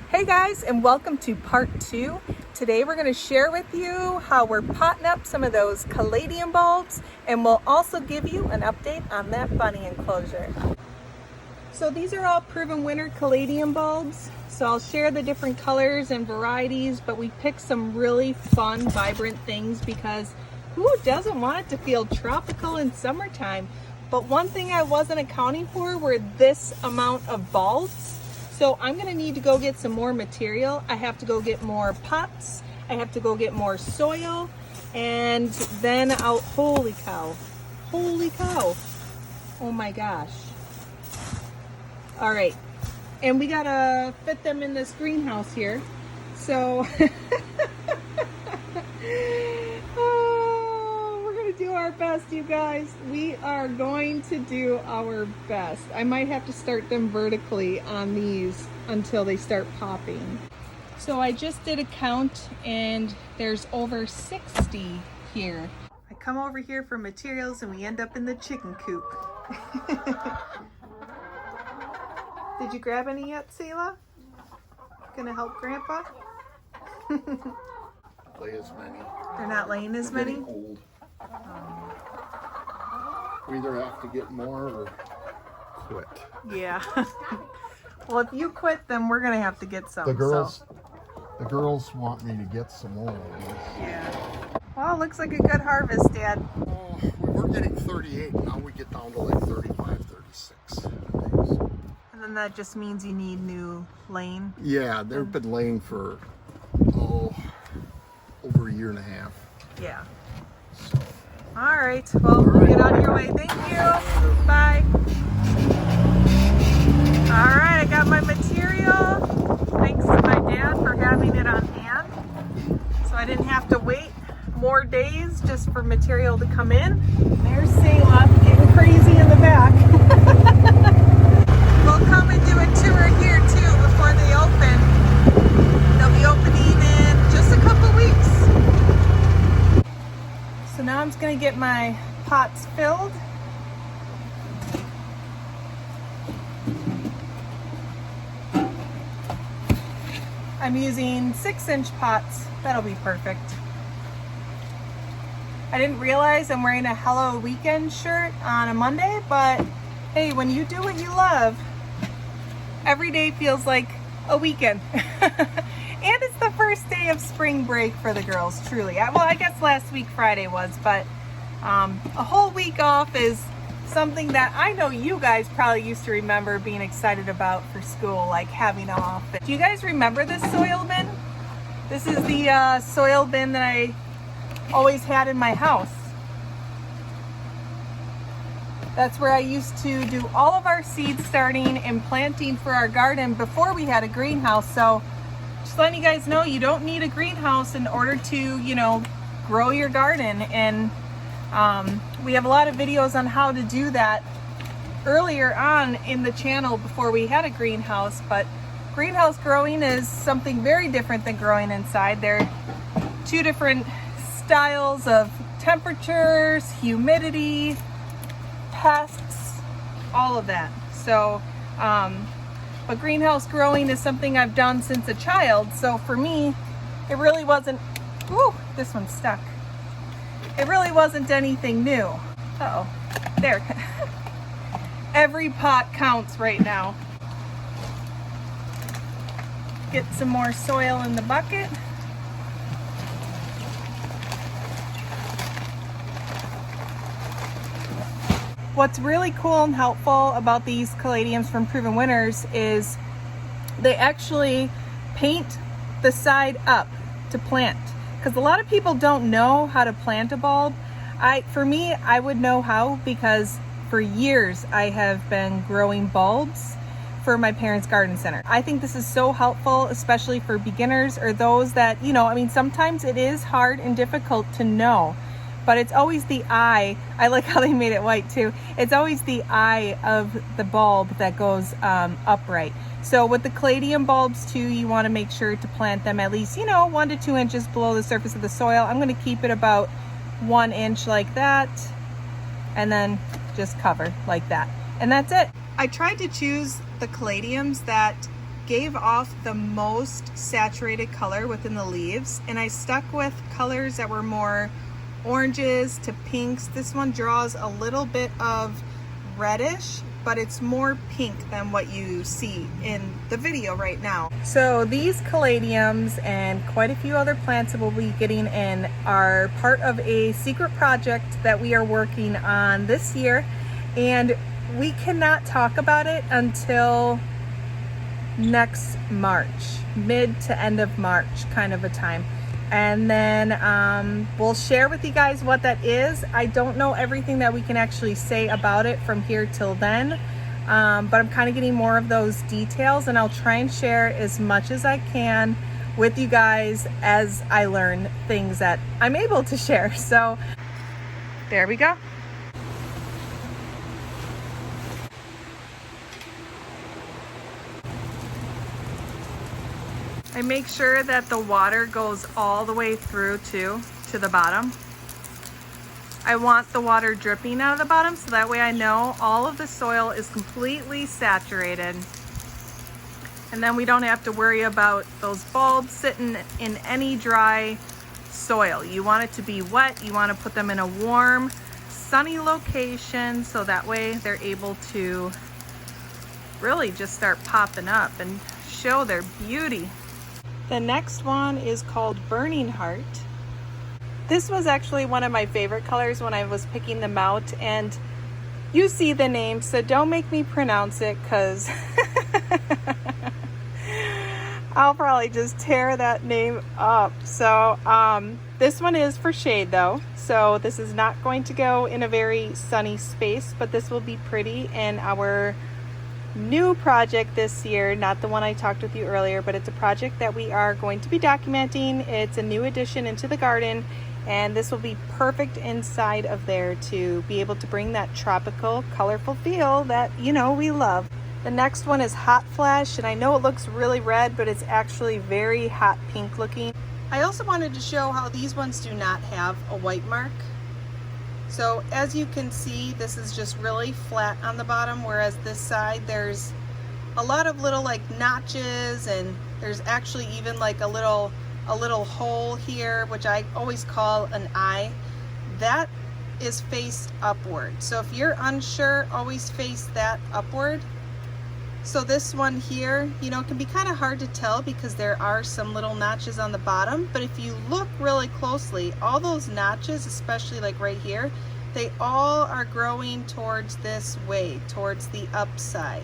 Hey guys, and welcome to part 2. Today we're going to share with you how we're potting up some of those Caladium bulbs, and we'll also give you an update on that bunny enclosure. So these are all proven winner Caladium bulbs. So I'll share the different colors and varieties, but we picked some really fun, vibrant things because who doesn't want it to feel tropical in summertime? But one thing I wasn't accounting for were this amount of bulbs. So I'm gonna need to go get some more material. I have to go get more pots. I have to go get more soil. And then I'll, holy cow. Oh my gosh. All right, and we gotta fit them in this greenhouse here. So, oh, we're gonna do our best, you guys. We are going to do our best. I might have to start them vertically on these until they start popping. So I just did a count and there's over 60 here. I come over here for materials and we end up in the chicken coop. Did you grab any yet, Selah? Gonna help Grandpa? Lay as many. They're not laying as many? Getting old. We either have to get more or quit. Yeah. Well, if you quit, then we're gonna have to get some. The girls want me to get some more. Yeah. Well, looks like a good harvest, Dad. Oh, we were getting 38. Now we get down to like 35, 36 days. And then that just means you need new lane. Yeah, they've been laying for over a year and a half. Yeah. So. All right. Well, get out of your way. Thank you. Bye. All right. I got my material. Thanks to my dad for having it on hand, so I didn't have to wait more days just for material to come in. There's Selah getting crazy in the back. We'll come and do a tour here too before they open. They'll be opening in just a couple weeks. So now I'm just gonna get my pots filled. I'm using 6-inch pots. That'll be perfect. I didn't realize I'm wearing a Hello Weekend shirt on a Monday, but hey, when you do what you love, every day feels like a weekend. And it's the first day of spring break for the girls, truly. Well, I guess last week Friday was, but a whole week off is something that I know you guys probably used to remember being excited about for school, like having off. Do you guys remember this soil bin? This is the soil bin that I always had in my house. That's where I used to do all of our seed starting and planting for our garden before we had a greenhouse. So just letting you guys know, you don't need a greenhouse in order to, you know, grow your garden. And we have a lot of videos on how to do that earlier on in the channel before we had a greenhouse. But greenhouse growing is something very different than growing inside. They're two different styles of temperatures, humidity, pests, all of that. So but greenhouse growing is something I've done since a child, so for me it really wasn't, ooh, this one's stuck. It really wasn't anything new. Uh-oh, there. Every pot counts right now. Get some more soil in the bucket. What's really cool and helpful about these Caladiums from Proven Winners is they actually paint the side up to plant. Because a lot of people don't know how to plant a bulb. For me, I would know how because for years I have been growing bulbs for my parents' garden center. I think this is so helpful, especially for beginners or those that, you know, I mean, sometimes it is hard and difficult to know. But it's always the eye. I like how they made it white too. It's always the eye of the bulb that goes upright. So with the Caladium bulbs too, you want to make sure to plant them at least, 1 to 2 inches below the surface of the soil. I'm going to keep it about 1 inch like that, and then just cover like that. And that's it. I tried to choose the Caladiums that gave off the most saturated color within the leaves, and I stuck with colors that were more oranges to pinks. This one draws a little bit of reddish, but it's more pink than what you see in the video right now. So these caladiums and quite a few other plants that we'll be getting in are part of a secret project that we are working on this year, and we cannot talk about it until next March, mid to end of March kind of a time. And then we'll share with you guys what that is. I don't know everything that we can actually say about it from here till then, but I'm kind of getting more of those details, and I'll try and share as much as I can with you guys as I learn things that I'm able to share. So there we go. I make sure that the water goes all the way through to the bottom. I want the water dripping out of the bottom, so that way I know all of the soil is completely saturated. And then we don't have to worry about those bulbs sitting in any dry soil. You want it to be wet. You want to put them in a warm, sunny location, so that way they're able to really just start popping up and show their beauty. The next one is called Burning Heart. This was actually one of my favorite colors when I was picking them out, and you see the name, so don't make me pronounce it, because I'll probably just tear that name up. So this one is for shade though, so this is not going to go in a very sunny space, but this will be pretty in our new project this year, not the one I talked with you earlier, but it's a project that we are going to be documenting. It's a new addition into the garden, and this will be perfect inside of there to be able to bring that tropical, colorful feel that, you know, we love. The next one is Hot Flash, and I know it looks really red, but it's actually very hot pink looking. I also wanted to show how these ones do not have a white mark. So as you can see, this is just really flat on the bottom, whereas this side there's a lot of little like notches, and there's actually even like a little hole here, which I always call an eye. That is face upward. So if you're unsure, always face that upward. So this one here, you know, can be kind of hard to tell because there are some little notches on the bottom, but if you look really closely, all those notches, especially like right here, they all are growing towards this way, towards the upside.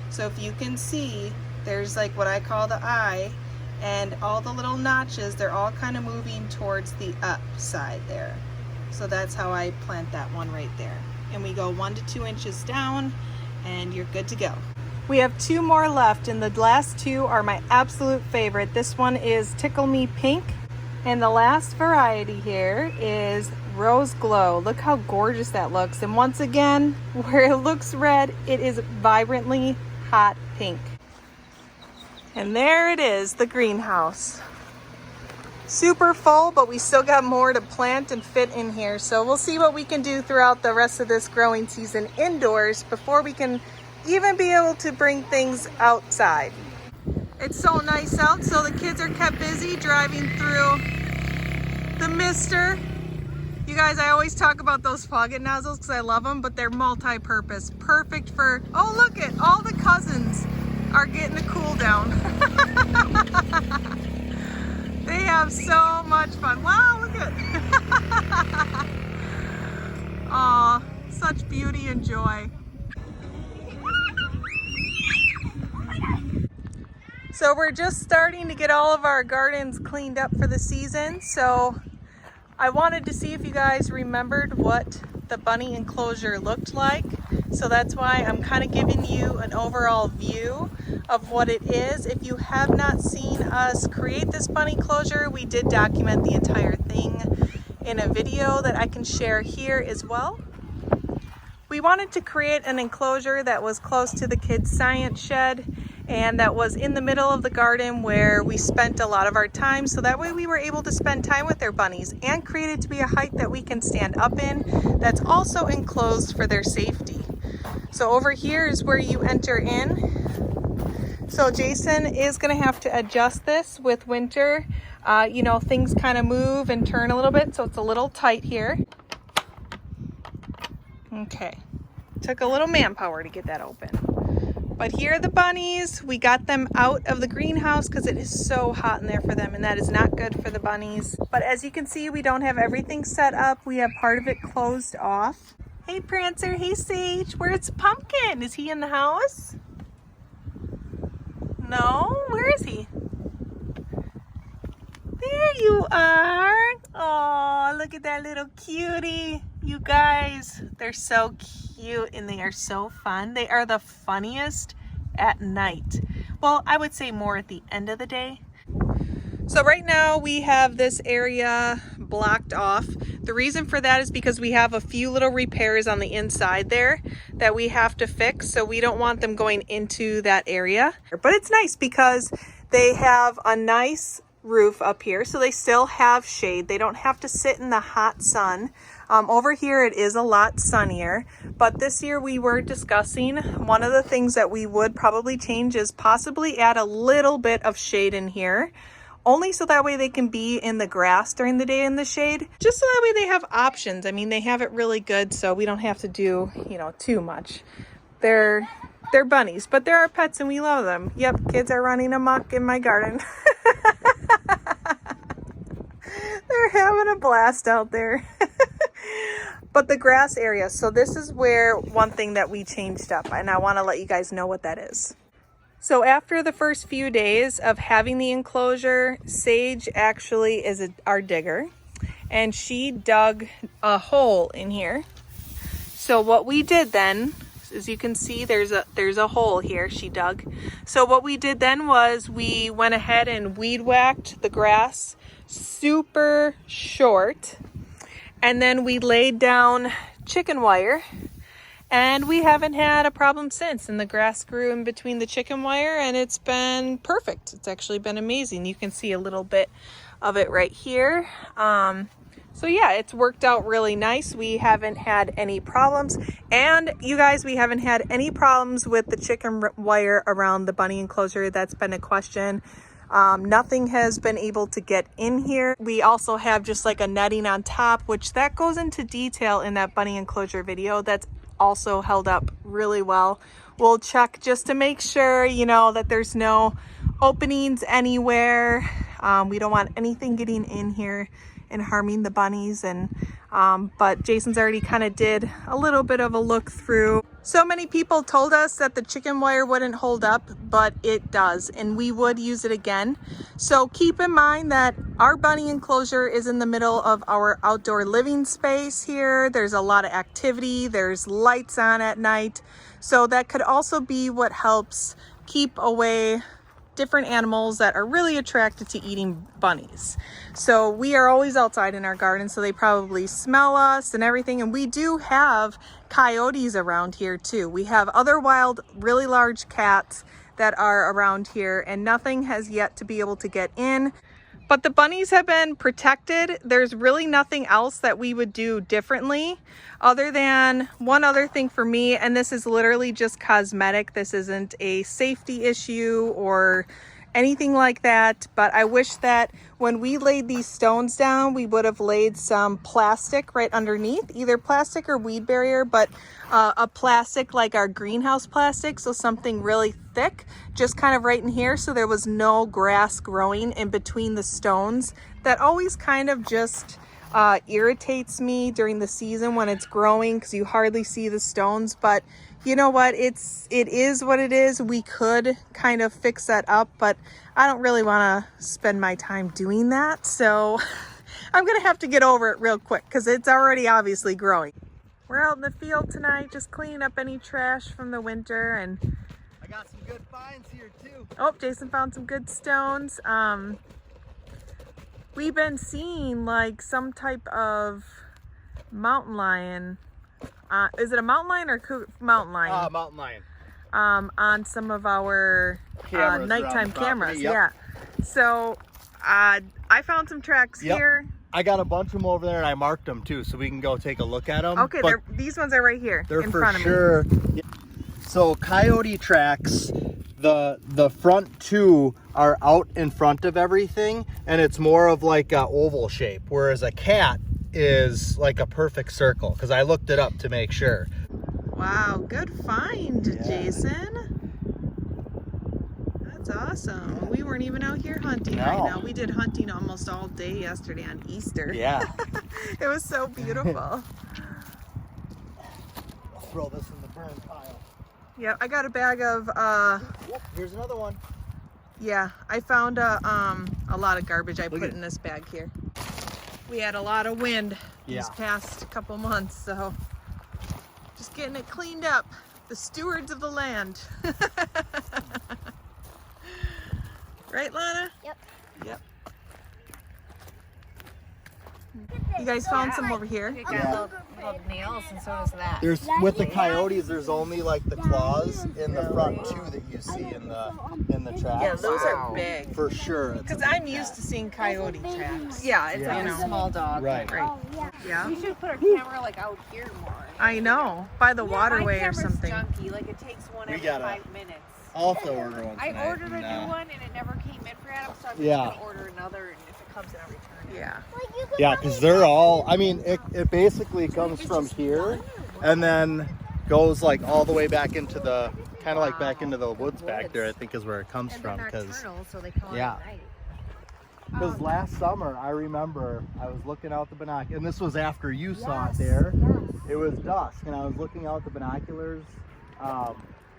So if you can see, there's like what I call the eye, and all the little notches, they're all kind of moving towards the upside there. So that's how I plant that one right there. And we go 1 to 2 inches down, and you're good to go. We have 2 more left, and the last 2 are my absolute favorite. This one is Tickle Me Pink, and the last variety here is Rose Glow. Look how gorgeous that looks. And once again, where it looks red, it is vibrantly hot pink. And there it is, the greenhouse. Super full, but we still got more to plant and fit in here. So we'll see what we can do throughout the rest of this growing season indoors before we can even be able to bring things outside. It's so nice out, so the kids are kept busy driving through the mister. You guys, I always talk about those faucet nozzles because I love them, but they're multi-purpose. Perfect for, oh look at all the cousins are getting a cool down. They have so much fun. Wow, look at aw, such beauty and joy. So we're just starting to get all of our gardens cleaned up for the season. So I wanted to see if you guys remembered what the bunny enclosure looked like. So that's why I'm kind of giving you an overall view of what it is. If you have not seen us create this bunny enclosure, we did document the entire thing in a video that I can share here as well. We wanted to create an enclosure that was close to the kids' science shed, and that was in the middle of the garden where we spent a lot of our time, so that way we were able to spend time with their bunnies, and create it to be a height that we can stand up in that's also enclosed for their safety. So over here is where you enter in So Jason is going to have to adjust this with winter. You know, things kind of move and turn a little bit, so it's a little tight here. Okay, took a little manpower to get that open. But here are the bunnies. We got them out of the greenhouse because it is so hot in there for them, and that is not good for the bunnies. But as you can see, we don't have everything set up. We have part of it closed off. Hey Prancer, hey Sage, where's Pumpkin? Is he in the house? No, where is he? There you are. Oh, look at that little cutie. You guys, they're so cute and they are so fun. They are the funniest at night. Well, I would say more at the end of the day. So right now we have this area blocked off. The reason for that is because we have a few little repairs on the inside there that we have to fix. So we don't want them going into that area. But it's nice because they have a nice roof up here, so they still have shade. They don't have to sit in the hot sun. Over here it is a lot sunnier, but this year we were discussing one of the things that we would probably change is possibly add a little bit of shade in here, only so that way they can be in the grass during the day in the shade, just so that way they have options. I mean, they have it really good, so we don't have to do, you know, too much. They're bunnies, but they're our pets and we love them. Yep, kids are running amok in my garden. They're having a blast out there. But the grass area, so this is where one thing that we changed up, and I want to let you guys know what that is. So after the first few days of having the enclosure, Sage actually is our digger, and she dug a hole in here. So what we did then, as you can see, there's a hole here she dug. So what we did then was we went ahead and weed whacked the grass super short, and then we laid down chicken wire, and we haven't had a problem since. And the grass grew in between the chicken wire and it's been perfect. It's actually been amazing. You can see a little bit of it right here. So yeah, it's worked out really nice. We haven't had any problems. And you guys, we haven't had any problems with the chicken wire around the bunny enclosure. That's been a question. Nothing has been able to get in here. We also have just like a netting on top, which that goes into detail in that bunny enclosure video. That's also held up really well. We'll check just to make sure, you know, that there's no openings anywhere. We don't want anything getting in here and harming the bunnies. And but Jason's already kind of did a little bit of a look through. So many people told us that the chicken wire wouldn't hold up, but it does, and we would use it again. So keep in mind that our bunny enclosure is in the middle of our outdoor living space here. There's a lot of activity, there's lights on at night. So that could also be what helps keep away different animals that are really attracted to eating bunnies. So we are always outside in our garden, so they probably smell us and everything. And we do have coyotes around here too. We have other wild, really large cats that are around here, and nothing has yet to be able to get in. But the bunnies have been protected. There's really nothing else that we would do differently other than one other thing for me, and this is literally just cosmetic. This isn't a safety issue or anything like that, but I wish that when we laid these stones down, we would have laid some plastic right underneath, either plastic or weed barrier, but a plastic like our greenhouse plastic, so something really thick, just kind of right in here, so there was no grass growing in between the stones. That always kind of just irritates me during the season when it's growing, because you hardly see the stones. But you know what, it is what it is. We could kind of fix that up, but I don't really want to spend my time doing that, so I'm gonna have to get over it real quick because it's already obviously growing. We're out in the field tonight just cleaning up any trash from the winter, and I got some good finds here too. Oh, Jason found some good stones. We've been seeing like some type of mountain lion. Is it a mountain lion or mountain lion? Mountain lion. On some of our nighttime cameras. Yep. Yeah. So I found some tracks here. I got a bunch of them over there, and I marked them too, so we can go take a look at them. Okay, these ones are right here They're in for front of me. sure. So coyote tracks, the front two are out in front of everything, and it's more of like a oval shape, whereas a cat is like a perfect circle, because I looked it up to make sure. Wow, good find, Yeah. Jason. That's awesome. We weren't even out here hunting right No. now. We did hunting almost all day yesterday on Easter. Yeah. It was so beautiful. I'll throw this in the burn pile. Yeah, I got a bag of Yep, here's another one. yeah, I found a lot of garbage I Look put at- in this bag here. We had a lot of wind these Yeah. past couple months, so just getting it cleaned up. The stewards of the land. Right, Lana? Yep. Yep. You guys found some over here? It got little nails, and so does that. There's with the coyotes, there's only like the claws in the front too that you see in the tracks. Yeah, those are big. For sure. it's a Because big I'm cat. used to seeing coyote tracks. Yeah, it's Yeah. like You a know. small dog. Right. Right. Yeah. We should put our camera like out here more. I know. By the My waterway or camera's something. junky. Like it takes one We every gotta- 5 minutes. Also order one I tonight, ordered a and, new one and it never came in for Adam, so I'm Yeah. just gonna order another, and if it comes in, I'll return it. Yeah. Yeah, because they're all, I mean, it basically comes from here and then goes like all the way back into the, kind of like back into the woods back there, I think is where it comes And they're from. Because nocturnal, so they come Yeah. out at night. last summer, I remember I was looking out the binoculars, and this was after you saw it there. It was dusk, and I was looking out the binoculars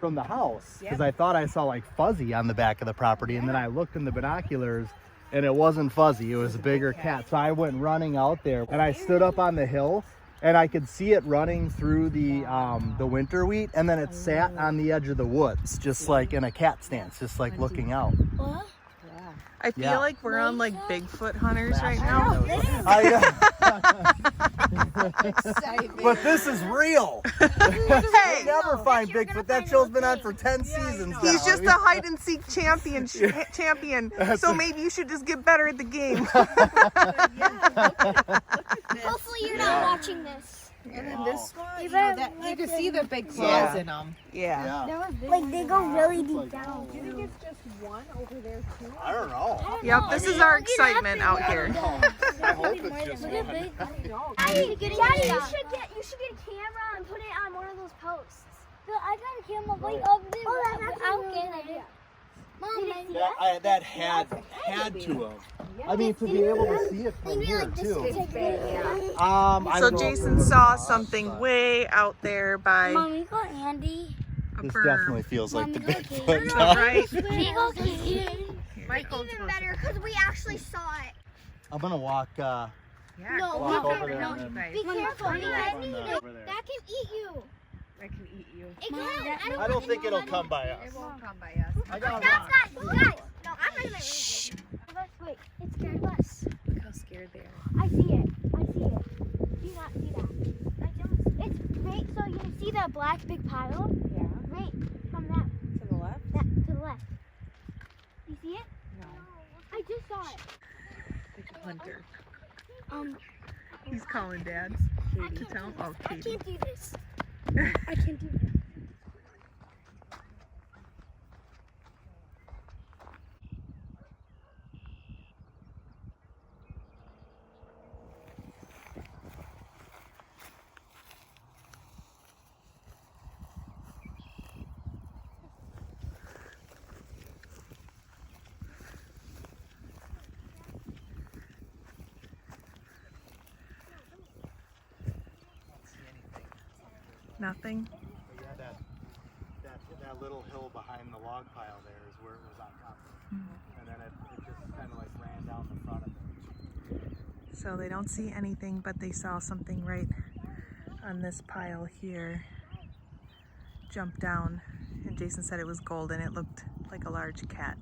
from the house, because I thought I saw like fuzzy on the back of the property, and then I looked in the binoculars, and it wasn't fuzzy, it was a bigger cat. So I went running out there, and I stood up on the hill, and I could see it running through the winter wheat, and then it sat on the edge of the woods, just like in a cat stance, just like looking out. I feel Yeah. like we're on like Bigfoot hunters right now. But this is real. Hey, Never find Bigfoot. That show's been on for 10 seasons now. he's just I a hide and seek champion. So maybe you should just get better at the game. Hopefully you're not watching this. And then this one, You you, better know, that, you can see the big claws Yeah. in them. Yeah. Yeah. Like they go really deep down. Do you think it's just one over there too? I don't know. Yep, this is our excitement out I here. don't know. I hope it's just one. Daddy, you should get a camera and put it on one of those posts. I got a camera right up there. Oh, that's a good idea. Mom, That had to have. I mean, to be able to see it from here too. I So don't know if Jason it saw was, something but way out there by Mom, we got Andy. a This berm. definitely feels like the Mommy, go Bigfoot. Right? We go Katie. Michael's Even better because we actually saw it. I'm gonna walk. Yeah, No, go walk up over there there and and help Be you guys. careful. over there. That can eat you. It can eat you. It can. I don't think it'll come by us. It won't come by us. I got That's one. not. Guys, no, I'm not gonna eat it. Wait, it's scared us. Look how scared they are. I see it. I see it. Do you not see that? I don't. It's right. So you can see that black big pile. Yeah. Right from that. To the left? That to the left. You see it? No. I just saw it. Big hunter. He's calling Dad to tell. Oh, I Katie. can't do this. I can't do this. Nothing. But yeah, that little hill behind the log pile there is where it was on top. And then it just kind of like ran down the front of it. So they don't see anything, but they saw something right on this pile here. Jump down, and Jason said it was golden. It looked like a large cat.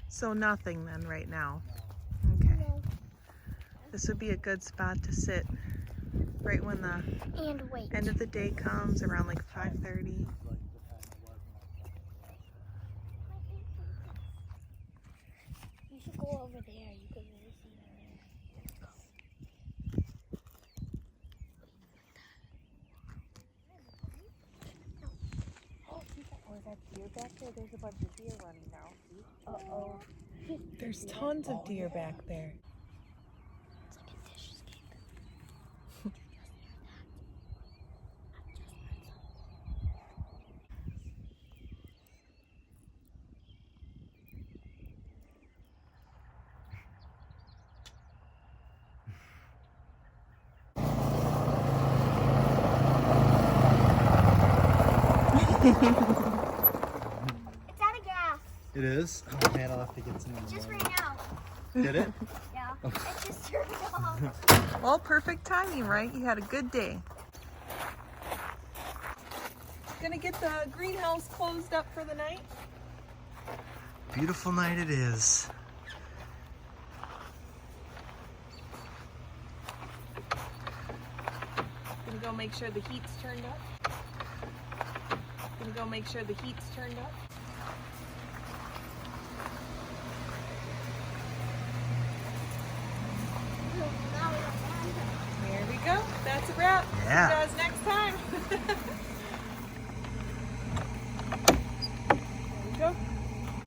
So nothing then right now. Okay. This would be a good spot to sit right when the And wait. end of the day comes, around like 5:30. You should go over there. You could really see them there. there's a bunch of deer running now. See? Uh-oh. There's tons of deer back there. It's like a dish escape. It's out of gas. It is? Oh man, I'll have to get some. It just ran out. Did it? Yeah. It just turned off. Well, perfect timing, right? You had a good day. Gonna get the greenhouse closed up for the night. Beautiful night it is. Gonna go make sure the heat's turned up. Gonna go make sure the heat's turned up. There we go. That's a wrap. Yeah. See you guys next